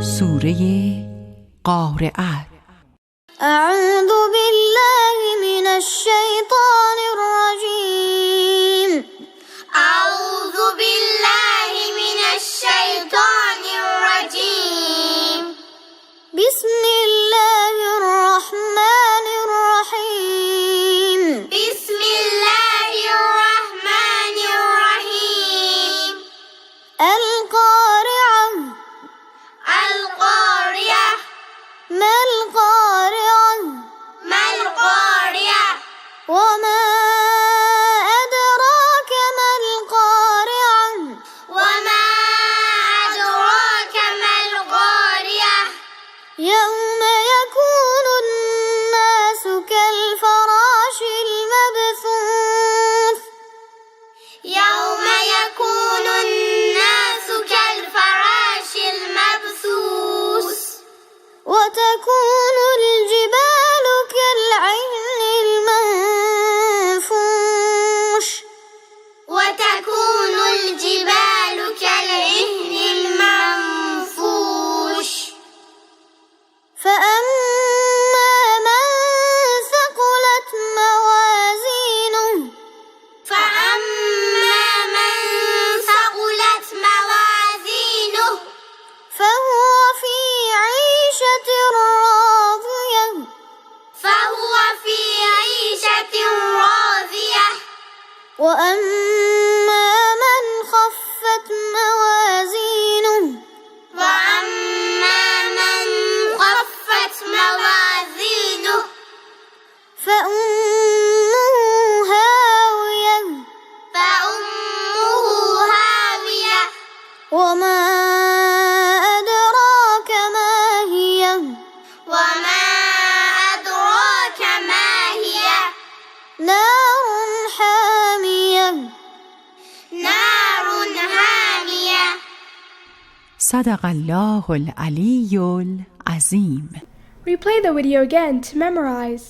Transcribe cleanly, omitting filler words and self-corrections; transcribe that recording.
سوره قارعه. اعوذ بالله من الشیطان الرجیم. اعوذ بالله من الشیطان الرجیم. بسم الله الرحمن الرحیم. بسم الله الرحمن الرحیم. القارعة. القاریة. ما القارعة. ما القاریة. وما أدراك ما القارعة. وما أدراك ما القاریة. يوم يكون الناس كالفراش المبثوث. يوم يكون الناس كالفراش المبثوث. وتكون الجبال كالعهن المنفوش. وتكون الجبال كالعهن المنفوش. فأما من ثقلت موازينه. فأما من ثقلت موازينه. فهو في عيشة راضية. فهو في عيشة راضية. وأما من خفت موازينه. وأما من خفت موازينه. فأمه هاوية. فأمه هاوية. وما أدراك ما هي. وما أدراك ما هي. نار حامية. نار حامية. صدق الله العلی العظیم. Replay the video again to memorize.